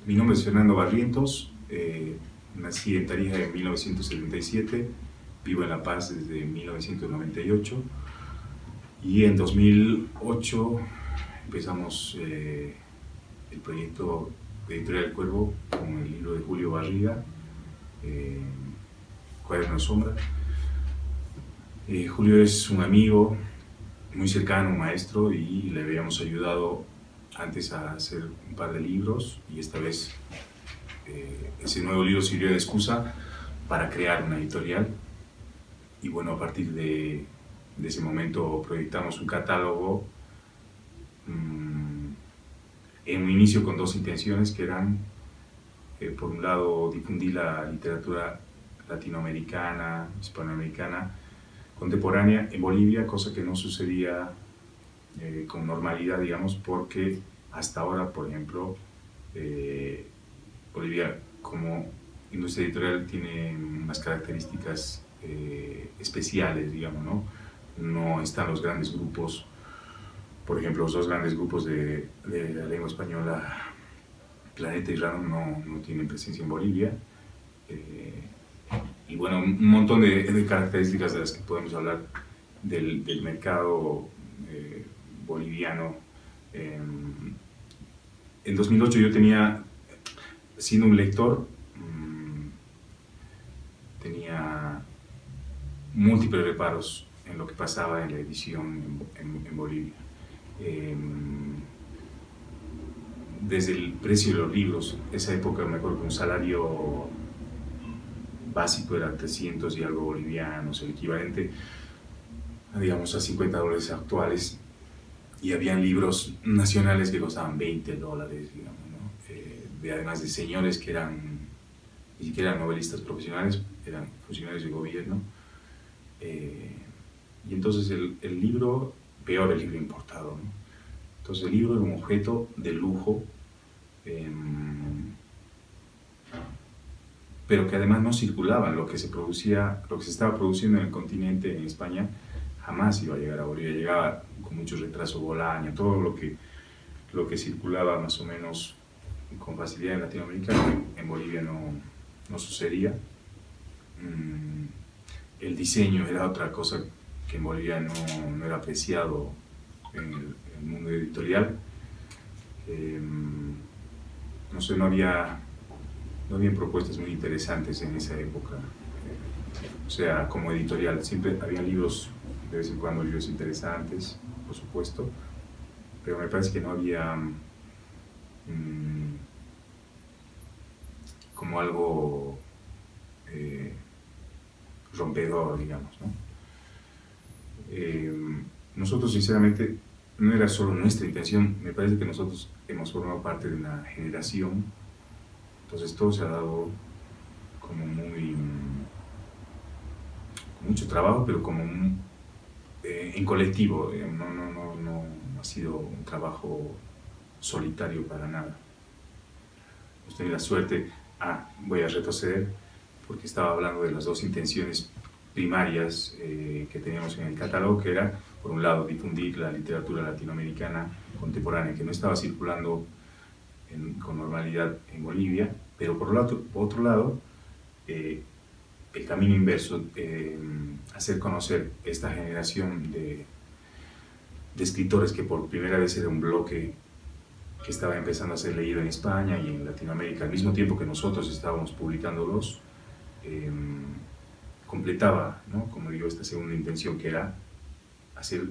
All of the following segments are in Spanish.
Mi nombre es Fernando Barrientos, nací en Tarija en 1977, vivo en La Paz desde 1998 y en 2008 empezamos el proyecto de Editorial El Cuervo con el libro de Julio Barriga, Cuaderno de Sombra. Julio es un amigo muy cercano, un maestro, y le habíamos ayudado antes a hacer un par de libros, y esta vez ese nuevo libro sirvió de excusa para crear una editorial. Y bueno, a partir de ese momento proyectamos un catálogo en un inicio con dos intenciones, que eran por un lado difundir la literatura latinoamericana, hispanoamericana contemporánea en Bolivia, cosa que no sucedía con normalidad, digamos, porque hasta ahora, por ejemplo, Bolivia como industria editorial tiene unas características especiales, digamos, ¿no? No están los grandes grupos, por ejemplo, los dos grandes grupos de la lengua española, Planeta y Random, no tienen presencia en Bolivia. Y bueno, un montón de características de las que podemos hablar del mercado boliviano. En 2008 yo tenía, siendo un lector, tenía múltiples reparos en lo que pasaba en la edición en Bolivia. Desde el precio de los libros, esa época me acuerdo que un salario básico era 300 y algo bolivianos, el equivalente, digamos, a $50 actuales, y habían libros nacionales que costaban $20, digamos, ¿no? Además de señores que eran, ni siquiera eran novelistas profesionales, eran funcionarios de gobierno. Y entonces el libro, peor el libro importado, ¿no? Entonces el libro era un objeto de lujo, pero que además no circulaba. Lo que se estaba produciendo en el continente, en España, jamás iba a llegar a Bolivia. Llegaba con mucho retraso Bolaño, todo lo que circulaba más o menos con facilidad en Latinoamérica, en Bolivia no sucedía. El diseño era otra cosa que en Bolivia no era apreciado en el mundo editorial. No sé, no había propuestas muy interesantes en esa época. O sea, como editorial, siempre había libros, de vez en cuando libros interesantes, por supuesto, pero me parece que no había como algo rompedor, digamos, ¿no? Nosotros, sinceramente, no era solo nuestra intención. Me parece que nosotros hemos formado parte de una generación, entonces todo se ha dado como con mucho trabajo, pero como en colectivo. No ha sido un trabajo solitario para nada. Hemos tenido la suerte, voy a retroceder, porque estaba hablando de las dos intenciones primarias que teníamos en el catálogo, que era, por un lado, difundir la literatura latinoamericana contemporánea, que no estaba circulando con normalidad en Bolivia, pero por otro lado, el camino inverso, hacer conocer esta generación de escritores que por primera vez era un bloque que estaba empezando a ser leído en España y en Latinoamérica, al mismo tiempo que nosotros estábamos publicándolos. Completaba, ¿no?, como digo, esta segunda intención, que era hacer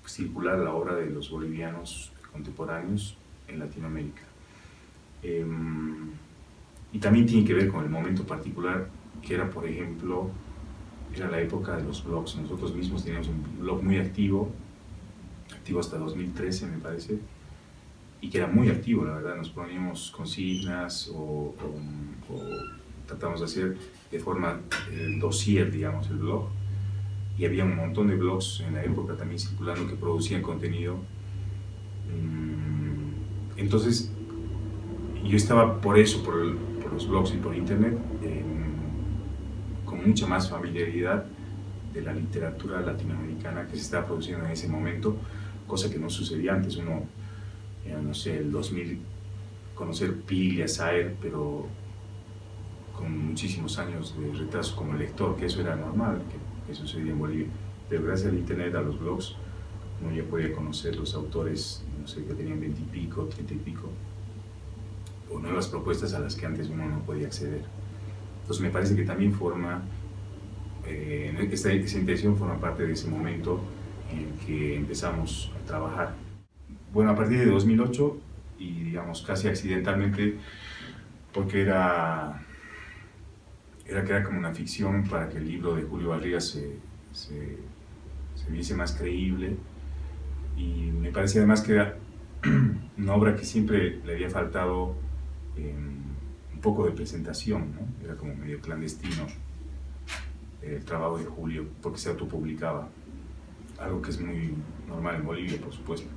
circular la obra de los bolivianos contemporáneos en Latinoamérica. Y también tiene que ver con el momento particular, que era, por ejemplo, era la época de los blogs. Nosotros mismos teníamos un blog muy activo hasta 2013, me parece, y que era muy activo, la verdad. Nos poníamos consignas o tratamos de hacer de forma dossier, digamos, el blog, y había un montón de blogs en la época también circulando que producían contenido. Entonces yo estaba por los blogs y por internet, con mucha más familiaridad de la literatura latinoamericana que se estaba produciendo en ese momento, cosa que no sucedía antes. No sé, el 2000 conocer Piglia, Saer, pero con muchísimos años de retraso como lector, que eso era normal, que sucedía en Bolivia. Pero gracias al internet, a los blogs, uno ya podía conocer los autores, no sé, que tenían 20 y pico, 30 y pico, o nuevas propuestas a las que antes uno no podía acceder. Entonces me parece que también esta intención forma parte de ese momento en el que empezamos a trabajar. Bueno, a partir de 2008, y digamos casi accidentalmente, porque era como una ficción para que el libro de Julio Barriga se viese más creíble, y me parece además que era una obra que siempre le había faltado un poco de presentación, ¿no? Era como medio clandestino el trabajo de Julio, porque se autopublicaba, algo que es muy normal en Bolivia, por supuesto.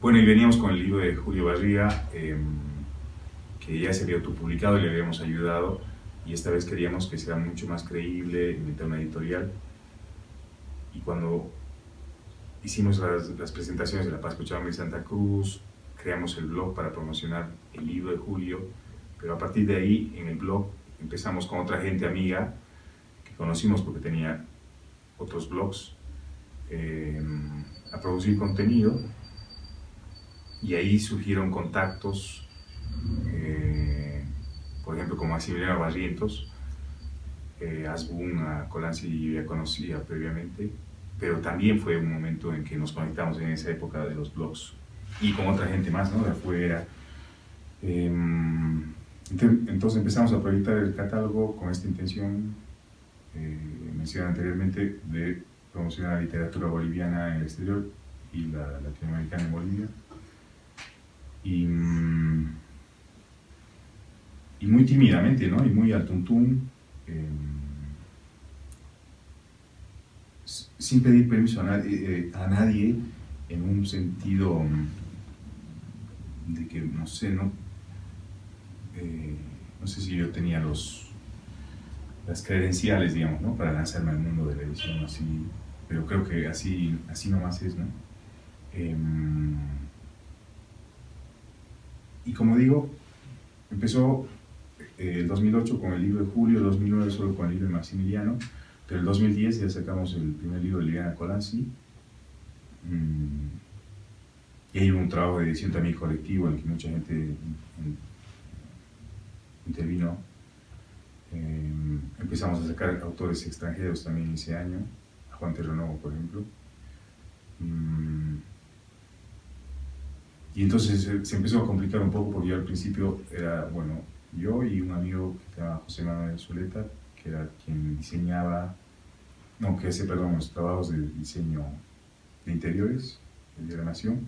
Bueno, y veníamos con el libro de Julio Barriga, que ya se había autopublicado y le habíamos ayudado, y esta vez queríamos que sea mucho más creíble, inventar una editorial. Y cuando hicimos las presentaciones de La Paz, Cochabamba y Santa Cruz, creamos el blog para promocionar el libro de Julio, pero a partir de ahí, en el blog, empezamos con otra gente amiga que conocimos porque tenía otros blogs, a producir contenido, y ahí surgieron contactos, por ejemplo, con Maximiliano Barrientos. Asbun, a Colanzi ya conocía previamente, pero también fue un momento en que nos conectamos en esa época de los blogs, y con otra gente más, ¿no?, de afuera. Entonces empezamos a proyectar el catálogo con esta intención mencionada anteriormente de promocionar la literatura boliviana en el exterior y la latinoamericana en Bolivia. Y muy tímidamente, ¿no?, y muy al tuntún, sin pedir permiso a nadie, en un sentido de que, no sé, no sé si yo tenía las credenciales, digamos, ¿no?, para lanzarme al mundo de la edición así, pero creo que así nomás es, ¿no? Y como digo, empezó el 2008 con el libro de Julio, el 2009 solo con el libro de Maximiliano, pero el 2010 ya sacamos el primer libro de Liliana Colanzi, y hay un trabajo de edición también colectivo en el que mucha gente intervino. Empezamos a sacar autores extranjeros también ese año, a Juan Terrenovo, por ejemplo. Y entonces se empezó a complicar un poco, porque yo al principio era, bueno, yo y un amigo que se llama José Manuel Zuleta, que era quien diseñaba, que hacía, perdón, los trabajos de diseño de interiores de la Nación.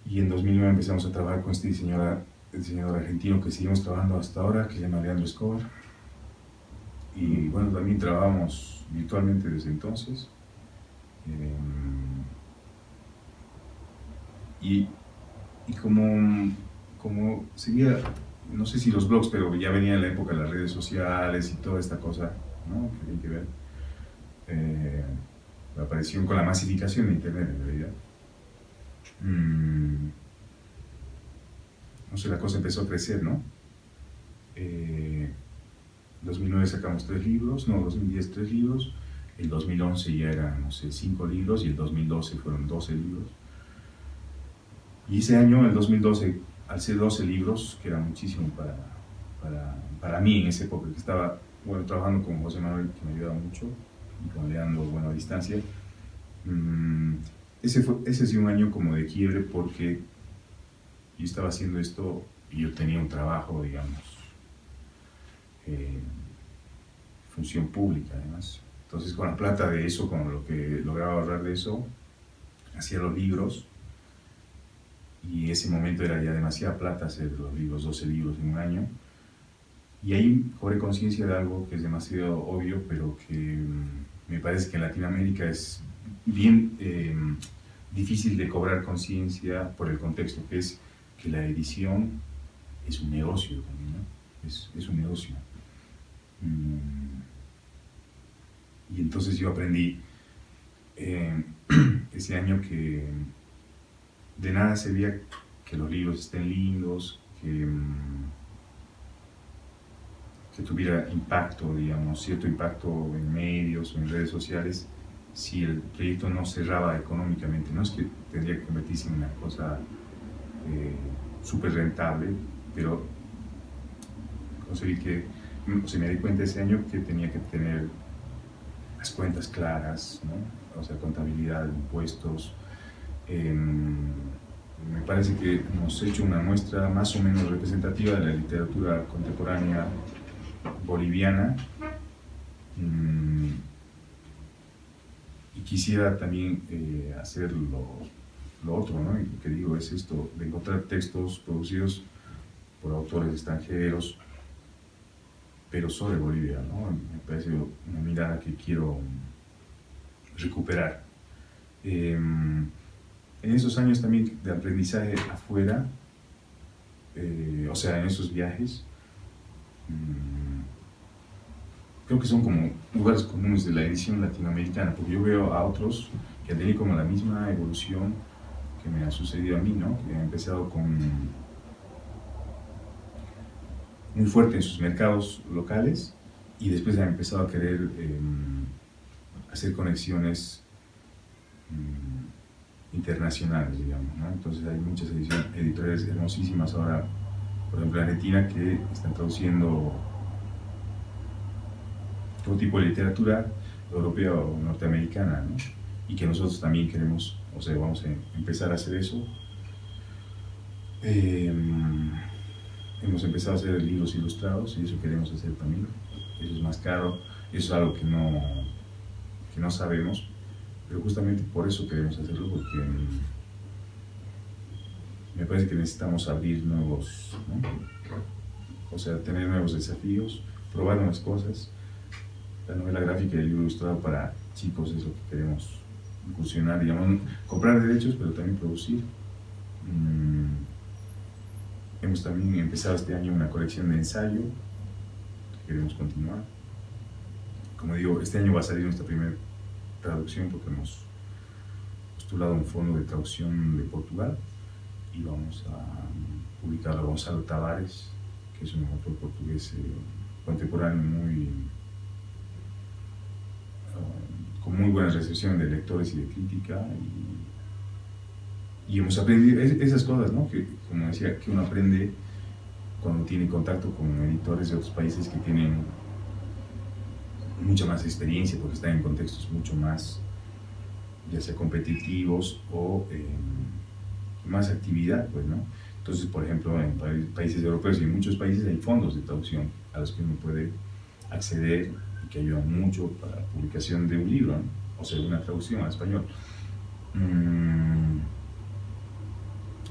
Y en 2009 empezamos a trabajar con este diseñador argentino que seguimos trabajando hasta ahora, que se llama Leandro Escobar. Y bueno, también trabajamos virtualmente desde entonces. Y como seguía, no sé si los blogs, pero ya venía la época de las redes sociales y toda esta cosa, ¿no?, que tiene que ver la aparición con la masificación de Internet, en realidad. No sé, la cosa empezó a crecer, ¿no? En 2009 sacamos 2010 3 libros, el 2011 ya eran, no sé, 5 libros, y el 2012 fueron 12 libros. Y ese año, el 2012, al ser 12 libros, que era muchísimo para mí en esa época, que estaba, bueno, trabajando con José Manuel, que me ayudaba mucho, y con Leandro, bueno, a distancia. Ese sí un año como de quiebre, porque yo estaba haciendo esto y yo tenía un trabajo, digamos, función pública además. Entonces, con la plata de eso, con lo que lograba ahorrar de eso, hacía los libros. Y ese momento era ya demasiada plata hacer los libros, 12 libros en un año. Y ahí cobré conciencia de algo que es demasiado obvio, pero que me parece que en Latinoamérica es bien difícil de cobrar conciencia por el contexto, que es que la edición es un negocio también, ¿no? Es un negocio. Y entonces yo aprendí ese año que de nada servía que los libros estén lindos, que tuviera impacto, digamos, cierto impacto en medios o en redes sociales, si el proyecto no cerraba económicamente. No es que tendría que convertirse en una cosa súper rentable, pero conseguí que, se me di cuenta ese año que tenía que tener las cuentas claras, ¿no? O sea, contabilidad, impuestos. Me parece que hemos hecho una muestra más o menos representativa de la literatura contemporánea boliviana, y quisiera también hacer lo otro, ¿no? Y lo que digo es esto, de encontrar textos producidos por autores extranjeros, pero sobre Bolivia, ¿no? Me parece una mirada que quiero recuperar. En esos años también de aprendizaje afuera, o sea, en esos viajes, creo que son como lugares comunes de la edición latinoamericana, porque yo veo a otros que han tenido como la misma evolución que me ha sucedido a mí, ¿no? Que han empezado muy fuerte en sus mercados locales y después han empezado a querer hacer conexiones internacionales, digamos, ¿no? Entonces hay muchas editoriales hermosísimas ahora, por ejemplo en Argentina, que están traduciendo todo tipo de literatura europea o norteamericana, ¿no? Y que nosotros también queremos, o sea, vamos a empezar a hacer eso. Hemos empezado a hacer libros ilustrados y eso queremos hacer también. Eso es más caro, eso es algo que no sabemos, pero justamente por eso queremos hacerlo, porque me parece que necesitamos abrir nuevos, ¿no? O sea, tener nuevos desafíos, probar nuevas cosas. La novela gráfica y el libro ilustrado para chicos es lo que queremos incursionar, digamos, comprar derechos, pero también producir. Hemos también empezado este año una colección de ensayo que queremos continuar. Como digo, este año va a salir nuestra primera traducción porque hemos postulado un fondo de traducción de Portugal y vamos a publicarlo a Gonzalo Tavares, que es un autor portugués contemporáneo con muy buena recepción de lectores y de crítica, y hemos aprendido esas cosas, ¿no? Que, como decía, que uno aprende cuando tiene contacto con editores de otros países que tienen mucha más experiencia porque están en contextos mucho más, ya sea competitivos o más actividad, pues, ¿no? Entonces, por ejemplo, en países europeos y en muchos países hay fondos de traducción a los que uno puede acceder y que ayudan mucho para la publicación de un libro, ¿no? O sea, una traducción al español.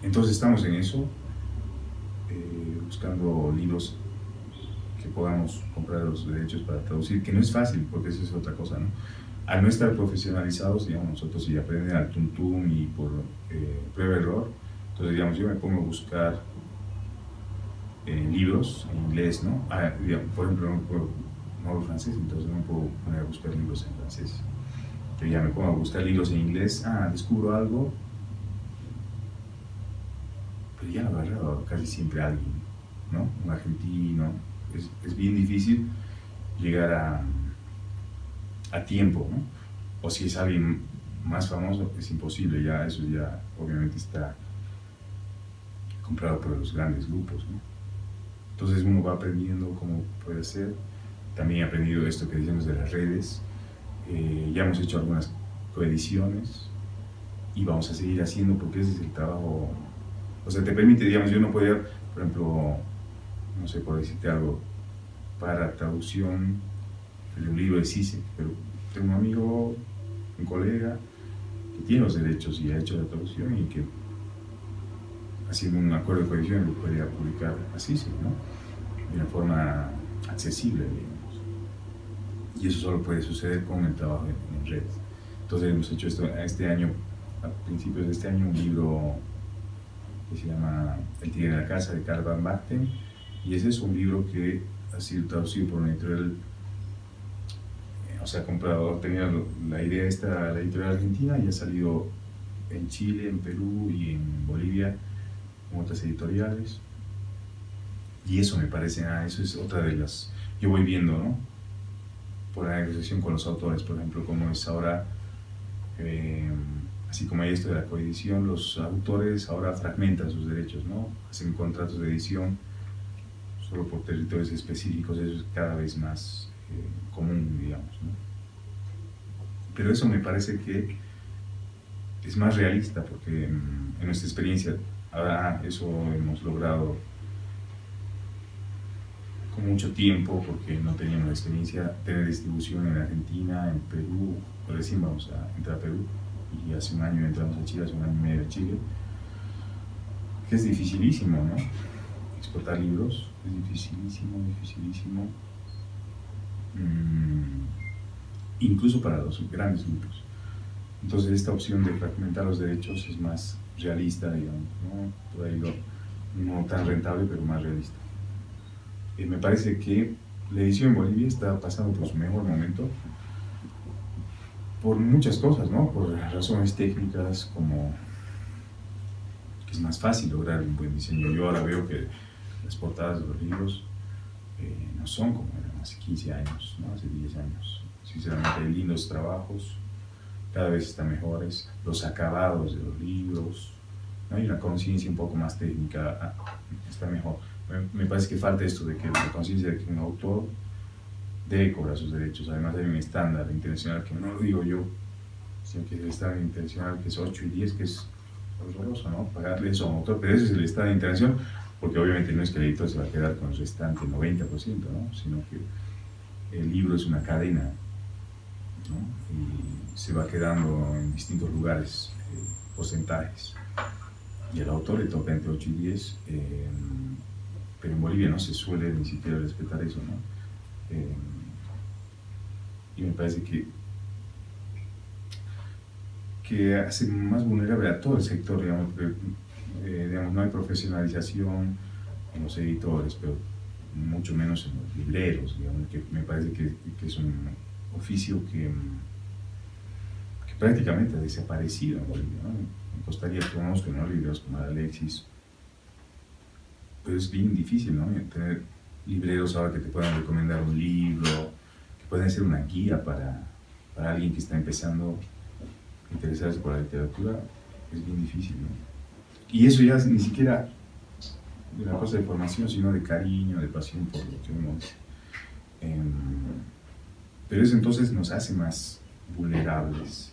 Entonces estamos en eso, buscando libros que podamos comprar los derechos para traducir, que no es fácil, porque eso es otra cosa, ¿no? Al no estar profesionalizados, digamos, nosotros y aprender al tuntún y por prueba-error, entonces, digamos, yo me pongo a buscar libros en inglés, ¿no? Digamos, por ejemplo, no hablo francés, entonces no me puedo poner a buscar libros en francés. Yo ya me pongo a buscar libros en inglés, descubro algo, pero ya lo ha agarrado casi siempre alguien, ¿no? Un argentino. Es bien difícil llegar a tiempo, ¿no? O si es alguien más famoso, es imposible, ya eso ya obviamente está comprado por los grandes grupos, ¿no? Entonces uno va aprendiendo cómo puede hacer. También he aprendido esto que decimos de las redes. Ya hemos hecho algunas coediciones y vamos a seguir haciendo porque ese es el trabajo. O sea, te permite, digamos, yo no podía, por ejemplo, no sé, por decirte algo, para traducción de un libro de CICE, pero tengo un amigo, un colega, que tiene los derechos y ha hecho la traducción y que haciendo un acuerdo de coedición lo podría publicar a CICE, ¿no? De una forma accesible, digamos. Y eso solo puede suceder con el trabajo en red. Entonces hemos hecho esto este año, a principios de este año, un libro que se llama El tigre de la casa, de Karl van Basten, y ese es un libro que ha sido traducido por una editorial, o sea, tenía la idea esta, la editorial argentina, y ha salido en Chile, en Perú y en Bolivia con otras editoriales. Y eso me parece, eso es otra de las... Yo voy viendo, ¿no? Por la negociación con los autores, por ejemplo, como es ahora, así como hay esto de la coedición, los autores ahora fragmentan sus derechos, ¿no? Hacen contratos de edición solo por territorios específicos, eso es cada vez más común, digamos, ¿no? Pero eso me parece que es más realista, porque en nuestra experiencia, ahora eso hemos logrado con mucho tiempo, porque no teníamos la experiencia, tener distribución en Argentina, en Perú, recién vamos a entrar a Perú, y hace un año entramos a Chile, hace un año y medio a Chile, que es dificilísimo, ¿no? Exportar libros, es dificilísimo, dificilísimo, incluso para los grandes libros. Entonces esta opción de fragmentar los derechos es más realista, digamos, ¿no? Por ahí no tan rentable, pero más realista. Me parece que la edición en Bolivia está pasando por su mejor momento por muchas cosas, ¿no? Por razones técnicas, como que es más fácil lograr un buen diseño. Yo ahora veo que las portadas de los libros no son como eran hace 15 años, ¿no? Hace 10 años. Sinceramente hay lindos trabajos, cada vez están mejores, los acabados de los libros, ¿no? Hay una conciencia un poco más técnica, está mejor. Me parece que falta esto de que la conciencia de que un autor debe cobrar sus derechos. Además hay un estándar internacional que no lo digo yo, sino que es el estándar internacional que es 8 y 10, que es horroroso, ¿no? Pagarle eso a un autor, pero ese es el estándar internacional, porque obviamente no es que el editor se va a quedar con el restante 90%, ¿no? Sino que el libro es una cadena, ¿no? Y se va quedando en distintos lugares, porcentajes, y al autor le toca entre 8 y 10, pero en Bolivia no se suele ni siquiera respetar eso, ¿no? Y me parece que hace más vulnerable a todo el sector, digamos, porque, digamos, no hay profesionalización en los editores, pero mucho menos en los libreros, digamos, que me parece que es un oficio que prácticamente ha desaparecido en Bolivia, ¿no? En Costa Rica conozco, ¿no?, libreros como Alexis, pero es bien difícil, ¿no?, tener libreros ahora que te puedan recomendar un libro, que puedan ser una guía para alguien que está empezando a interesarse por la literatura. Es bien difícil, ¿no? Y eso ya ni siquiera de una cosa de formación, sino de cariño, de pasión por lo que uno hace. Pero eso entonces nos hace más vulnerables.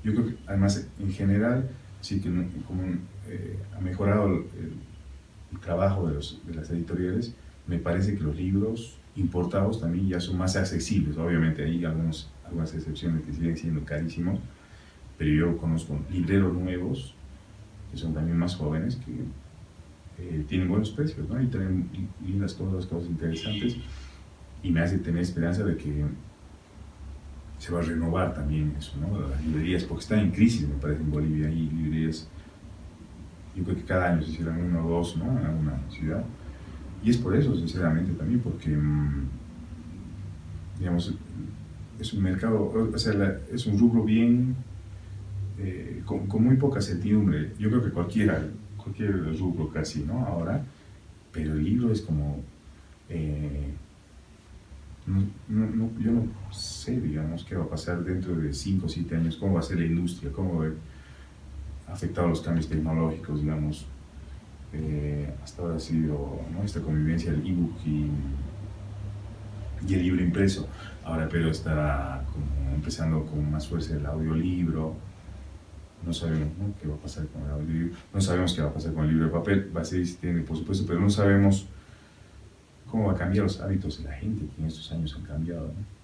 Yo creo que además en general sí que ha mejorado el trabajo de las editoriales. Me parece que los libros importados también ya son más accesibles. Obviamente hay algunas excepciones que siguen siendo carísimos, pero yo conozco libreros nuevos que son también más jóvenes, que tienen buenos precios, ¿no? Y tienen lindas cosas interesantes, y me hace tener esperanza de que se va a renovar también eso, ¿no? Las librerías, porque están en crisis, me parece, en Bolivia. Hay librerías, yo creo que cada año se cierran uno o dos, ¿no?, en alguna ciudad, y es por eso, sinceramente, también, porque, digamos, es un mercado, o sea, es un rubro bien, con muy poca certidumbre. Yo creo que cualquier rubro casi, ¿no?, ahora, pero el libro es como, yo no sé, digamos, qué va a pasar dentro de 5 o 7 años, cómo va a ser la industria, cómo va a haber afectado los cambios tecnológicos, digamos. Hasta ahora ha sido, ¿no?, esta convivencia del ebook y el libro impreso. Ahora, pero está como empezando con más fuerza el audiolibro. No sabemos, ¿no?, qué va a pasar con el audiolibro. No sabemos qué va a pasar con el libro de papel. Va a ser existente, por supuesto, pero no sabemos cómo va a cambiar los hábitos de la gente, que en estos años han cambiado, ¿no?